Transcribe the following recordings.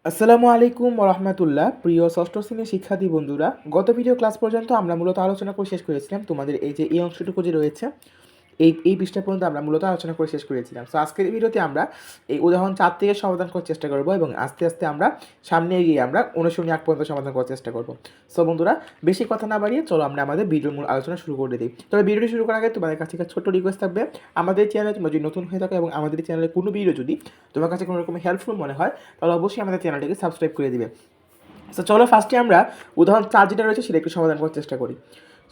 আসসালামু আলাইকুম রহমতুল্লাহ। প্রিয় ষষ্ঠ শ্রেণীর শিক্ষার্থী বন্ধুরা, গত ভিডিও ক্লাস পর্যন্ত আমরা মূলত আলোচনা করে শেষ করেছিলাম তোমাদের এই অংশটুকু যে রয়েছে এই পৃষ্ঠা পর্যন্ত আমরা মূলত আলোচনা করে শেষ করেছিলাম। সো আজকের এই ভিডিওতে আমরা এই উদাহরণ 4 থেকে সমাধান করার চেষ্টা করব এবং আস্তে আস্তে আমরা সামনে এগিয়ে আমরা অনুশীলনী 8 পর্যন্ত সমাধান করার চেষ্টা করব। সো বন্ধুরা, বেশি কথা না বাড়িয়ে চলো আমরা আমাদের ভিডিওর মূল আলোচনা শুরু করে দিই। তবে ভিডিওটি শুরু করার আগে তোমাদের কাছে একটা ছোট্ট রিকোয়েস্ট থাকবে, আমাদের চ্যানেলে তোমরা যদি নতুন হয়ে থাকো এবং আমাদের চ্যানেলে কোনো ভিডিও যদি তোমার কাছে কোনো রকম হেল্পফুল মনে হয় তাহলে অবশ্যই আমাদের চ্যানেলটিকে সাবস্ক্রাইব করে দিবে। সো চলো ফার্স্টে আমরা উদাহরণ 4 যেটা রয়েছে সেটা একটু সমাধান করার চেষ্টা করি।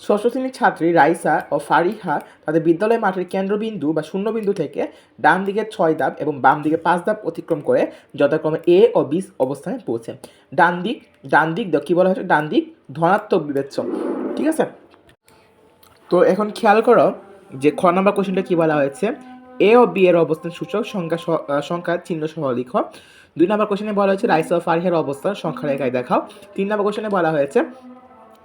ষষ্ঠ শ্রেণীর ছাত্রী রাইসা ও ফারিহা তাদের বিদ্যালয় মাঠের কেন্দ্রবিন্দু বা শূন্যবিন্দু থেকে ডান দিকে 6 ধাপ এবং বাম দিকে 5 ধাপ অতিক্রম করে যথাক্রমে এ ও বি অবস্থানে পৌঁছে। ডান দিক কী বলা হয়েছে? ডান দিক ধনাত্মক বিবেচ্য। ঠিক আছে, তো এখন খেয়াল করো যে খ নম্বর কোশ্চেনটা কী বলা হয়েছে, এ ও বি এর অবস্থান সূচক সংখ্যা চিহ্ন সহ লিখো। 2 নম্বর কোশ্চেনে বলা হয়েছে রাইসা ও ফারিহার অবস্থান সংখ্যা রেখায় দেখাও। 3 নম্বর কোশ্চেনে বলা হয়েছে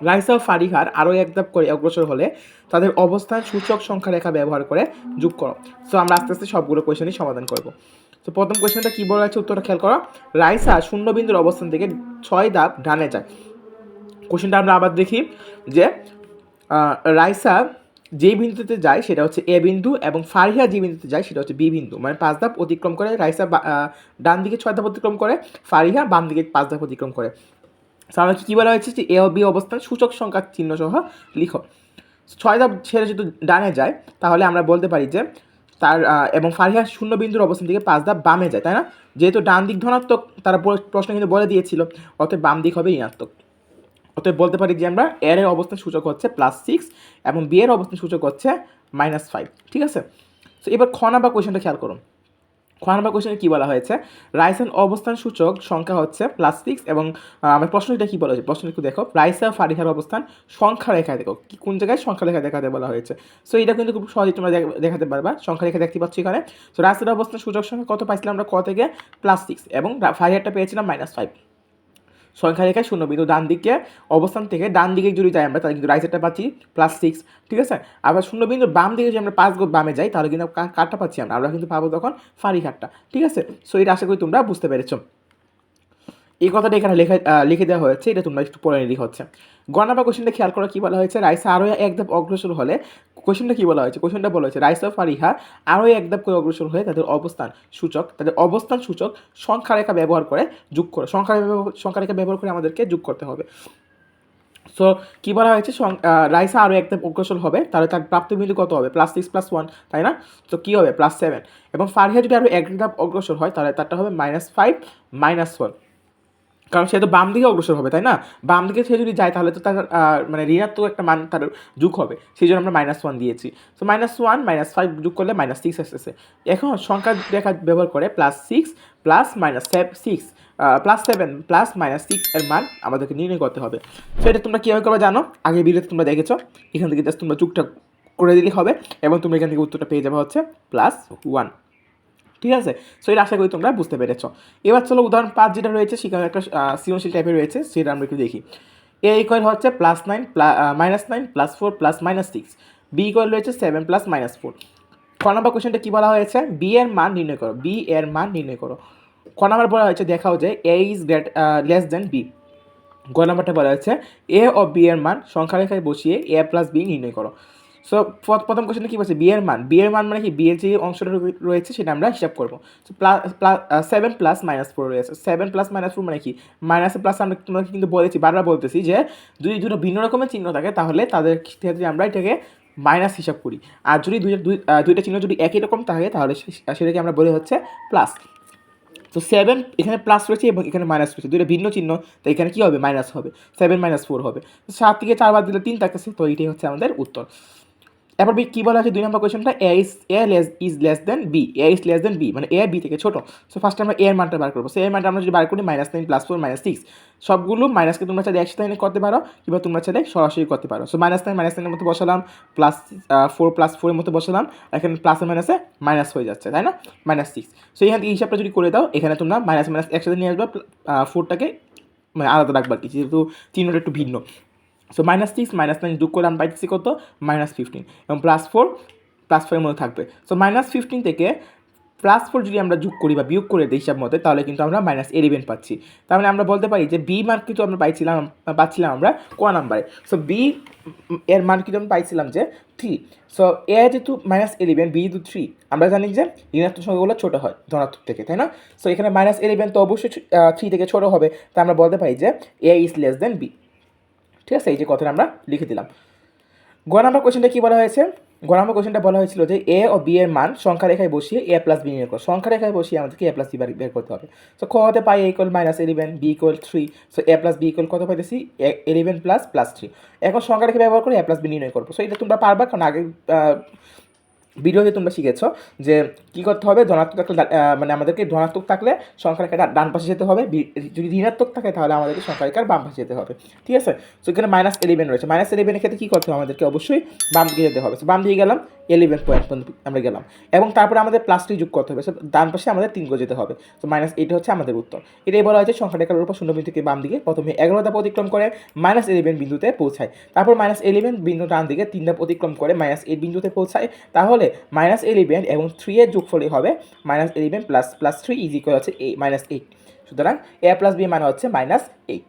রাইসা ও ফারিহার আরও এক ধাপ করে অগ্রসর হলে তাদের অবস্থান সূচক সংখ্যা রেখা ব্যবহার করে যোগ করো। সো আমরা আস্তে আস্তে সবগুলো কোশ্চেনই সমাধান করব। তো প্রথম কোশ্চেনটা কী বলা হয়েছে, উত্তরটা খেয়াল করো। রাইসা শূন্যবিন্দুর অবস্থান থেকে 6 ধাপ ডানে যায়। কোশ্চেনটা আমরা আবার দেখি যে রাইসা যেই বিন্দুতে যায় সেটা হচ্ছে এ বিন্দু এবং ফারিহা যে বিন্দুতে যায় সেটা হচ্ছে বি বিন্দু, মানে 5 ধাপ অতিক্রম করে রাইসা ডান দিকে 6 ধাপ অতিক্রম করে, ফারিহা বাম দিকে 5 ধাপ অতিক্রম করে। আমাকে কী বলা হয়েছে যে এ ও বি অবস্থান সূচক সংখ্যা চিহ্ন সহ লিখো। 6 ধাপ ছেড়ে যদি ডানে যায় তাহলে আমরা বলতে পারি যে তার এবং ফারিহা শূন্য বিন্দুর অবস্থান থেকে 5 ধাপ বামে যায়, তাই না? যেহেতু ডান দিক ধনাত্মক তারা প্রশ্ন কিন্তু বলে দিয়েছিল, অতএব বাম দিক হবে ঋণাত্মক। অতএব বলতে পারি যে আমরা এর অবস্থান সূচক হচ্ছে +6 এবং বি এর অবস্থান সূচক হচ্ছে -5। ঠিক আছে, তো এবার খ নাম্বার কোয়েশ্চেনটা খেয়াল করুন। খ নাম্বার কোয়েশ্চেনে কী বলা হয়েছে, রাইসান অবস্থান সূচক সংখ্যা হচ্ছে +6 এবং আমার প্রশ্নটা কী বলা হয়েছে, প্রশ্নটা একটু দেখো। রাইসা ফারিহার অবস্থান সংখ্যা রেখায় দেখো, কোন জায়গায় সংখ্যা রেখায় দেখাতে বলা হয়েছে। সো এটা কিন্তু খুব সহজেই তোমরা দেখাতে পারবা, সংখ্যা রেখা দেখতে পাচ্ছ এখানে। সো রাইসার অবস্থান সূচক সংখ্যা কত পাইছিলাম আমরা, ক থেকে +6 এবং ফারিহারটা পেয়েছিলাম -5। সংখ্যা রেখায় শূন্য বিন্দু ডান দিকে অবস্থান থেকে ডান দিকে যদি যাই আমরা তাহলে কিন্তু রাইট সাইডটা পাচ্ছি +6। ঠিক আছে, আবার শূন্য বিন্দু বাম দিকে যদি আমরা 5 বামে যাই তাহলে কিন্তু কারটা পাচ্ছি আমরা কিন্তু পাবো তখন ফারিহারটা। ঠিক আছে, সো এটা আশা করি তোমরা বুঝতে পেরেছো। এই কথাটা এখানে লিখে দেওয়া হয়েছে, এটা তোমরা একটু পড়ে নিলেই হচ্ছে। গ নাম্বার কোশ্চেনটা খেয়াল করো, কী বলা হয়েছে, রাইসা আরও এক ধাপ অগ্রসর হলে। কোশ্চেনটা কী বলা হয়েছে, কোশ্চেনটা বলা হয়েছে রাইসা ফারিহা আরও এক ধাপ করে অগ্রসর হয়ে তাদের অবস্থান সূচক সংখ্যা রেখা ব্যবহার করে যোগ করে, সংখ্যা রেখা ব্যবহার করে আমাদেরকে যোগ করতে হবে। সো কী বলা হয়েছে, রাইসা আরও এক ধাপ অগ্রসর হবে তাহলে তার প্রাপ্ত বিন্দু কত হবে, +6 +1, তাই না? তো কী হবে, +7। এবং ফারিহা যদি আরও এক ধাপ অগ্রসর হয় তাহলে তারটা হবে -5 -1, কারণ সে তো বাম দিকে অগ্রসর হবে, তাই না? বাম দিকে সে যদি যায় তাহলে তো তার মানে ঋণাত্মক একটা মান তার যোগ হবে, সেই জন্য আমরা -1 দিয়েছি। তো -1 -5 যোগ করলে -6 আসতেছে। এখন সংখ্যা রেখা ব্যবহার করে +6 +-6 +7 +-6 এর মান আমাদেরকে নির্ণয় করতে হবে। তো এটা তোমরা কীভাবে করবে জানো, আগে ভিডিওতে তোমরা দেখেছো, এখান থেকে জাস্ট তোমরা যুগটা করে দিলেই হবে এবং তুমি এখান থেকে উত্তরটা পেয়ে যাবে হচ্ছে +1। ঠিক আছে, সো এটা আশা করি তোমরা বুঝতে পেরেছ। এবার চলো উদাহরণ 5 যেটা রয়েছে সেখানে একটা সৃজনশীল টাইপের রয়েছে, সেটা আমরা একটু দেখি। এ ইকুয়াল হচ্ছে +9 -9 +4 +-6, বি ইকুয়াল রয়েছে 7 +-4। ক নম্বর কোশ্চেনটা কী বলা হয়েছে, বি এর মান নির্ণয় করো। ক নম্বর বলা হয়েছে দেখাও যে এ ইজ লেস দেন বি। গ নম্বরটা বলা হয়েছে এ ও বি এর মান সংখ্যা রেখায় বসিয়ে a + b নির্ণয় করো। সো প্রথম কোশ্চেনে কী বলছে, বি এর মান মানে কি, বি এর যে অংশটা রয়েছে সেটা আমরা হিসাব করবো। সো 7 +-4 রয়েছে, 7 +-4 মানে কি, মাইনাসে প্লাস আমরা তোমরা কিন্তু বলেছি, বারবার বলতেছি যে যদি দুটো ভিন্ন রকমের চিহ্ন থাকে তাহলে তাদের ক্ষেত্রে আমরা এটাকে মাইনাস হিসাব করি, আর যদি দুইটা চিহ্ন যদি একই রকম থাকে তাহলে সেটাকে আমরা বলি হচ্ছে প্লাস। তো 7 এখানে প্লাস রয়েছে এবং এখানে মাইনাস রয়েছে, দুইটা ভিন্ন চিহ্ন, তো এখানে কী হবে, মাইনাস হবে, 7 -4 হবে। 7 থেকে 4 বাদ দিলে 3 থাকতেছে, তো এটাই হচ্ছে আমাদের উত্তর। এরপর কী বলা আছে 2 নম্বর কোয়েশ্চনটা, এ ইজ লেস দেন বি, মানে এ বি থেকে ছোটো। সো ফার্স্টে আমরা এ এর মানটা বার করবো। সো এর মানটা আমরা যদি বার করি -9 +4 -6, সবগুলো মাইনাসকে তোমরা চাইলে একসাথে এনে করতে পারো কিংবা তোমরা চাইলে সরাসরি করতে পারো। সো -9 -9 মধ্যে বসালাম, +4 +4 মধ্যে বসালাম, এখানে প্লাসে মাইনাসে মাইনাস হয়ে যাচ্ছে, তাই না, -6। সো এখান থেকে হিসাবটা যদি করে দাও, এখানে তোমরা মাইনাস একসাথে নিয়ে আসবা, 4টাকে মানে আলাদা রাখবা কি, যেহেতু চিহ্নটা একটু ভিন্ন। সো -6 -9 যোগ করে আমি পাইতেছি কত, -15 এবং +4 এর মধ্যে থাকবে। সো -15 থেকে +4 যদি আমরা যোগ করি বা বিয়োগ করে দিই হিসাব মতে, তাহলে কিন্তু আমরা -11 পাচ্ছি। তার মানে আমরা বলতে পারি যে বি মান কিন্তু আমরা পাচ্ছিলাম আমরা ক নাম্বারে। সো বি এর মান কিন্তু আমরা পাইছিলাম যে 3। সো এ যেহেতু -11, বি যেহেতু 3, আমরা জানি যে ঋণাত্মক সংখ্যাগুলো ছোটো হয় ধনাত্মক থেকে, তাই না? সো এখানে -11 তো অবশ্যই 3 থেকে ছোটো হবে, তা আমরা বলতে পারি যে এ ইজ লেস দেন বি। ঠিক আছে, এই যে কথাটা আমরা লিখে দিলাম। গ নাম্বার কোয়েশ্চেনটা কী বলা হয়েছে? গ নাম্বার কোয়েশ্চেনটা বলা হয়েছিল যে এ ও বি এর মান সংখ্যা রেখায় বসিয়ে এ প্লাস বি নির্ণয় করো। সংখ্যা রেখায় বসিয়ে আমাদেরকে এ প্লাস বি বের করতে হবে। সো খ হতে পাই এ ইকুয়াল -11, বি ইকুয়াল 3। সো এ প্লাস বি ইকুয়াল কত পাইতেছি? 11 প্লাস 3। এখন সংখ্যা রেখা ব্যবহার করে এ প্লাস বি নির্ণয় করবো। সো এটা তোমরা পারবা, কারণ আগে ভিডিওতে তোমরা শিখেছো যে কী করতে হবে। ধনাত্মক থাকলে মানে আমাদেরকে ধনাত্মক থাকলে সংখ্যা রেখাটা ডান পাশে যেতে হবে, যদি ঋণাত্মক থাকে তাহলে আমাদেরকে সংখ্যা রেখার বাম পাশে যেতে হবে। ঠিক আছে, সো এখানে -11 রয়েছে। -11 ক্ষেত্রে কী করতে হবে? আমাদেরকে অবশ্যই বাম দিকে যেতে হবে। সো বাম দিকে গেলাম, 11 পয়েন্ট পর্যন্ত আমরা গেলাম, এবং তারপরে আমাদের +3 যোগ করতে হবে। সো ডান পাশে আমাদের 3 করে যেতে হবে। তো -8 হচ্ছে আমাদের উত্তর। এটাই বলা হয়েছে সংখ্যা রেখার উপর শূন্য বিন্দু থেকে বাম দিকে প্রথমে 11 ধাপ অতিক্রম করে -11 বিন্দুতে পৌঁছায়, তারপর -11 বিন্দু ডান দিকে 3 ধাপ অতিক্রম করে -8 বিন্দুতে পৌঁছায়। তাহলে -11 এবং 3 এর যোগফলই হবে -11 প্লাস 3 ইজ ইকুয়াল হচ্ছে -8। সুতরাং এ প্লাস বি মানে হচ্ছে -8।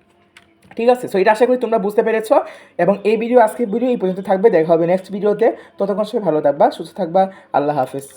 ঠিক আছে, সো এটা আশা করি তোমরা বুঝতে পেরেছো, এবং এই ভিডিও আজকের ভিডিও এই পর্যন্ত থাকবে। দেখা হবে নেক্সট ভিডিওতে। ততক্ষণ সবাই ভালো থাকবা, সুস্থ থাকবা। আল্লাহ হাফেজ।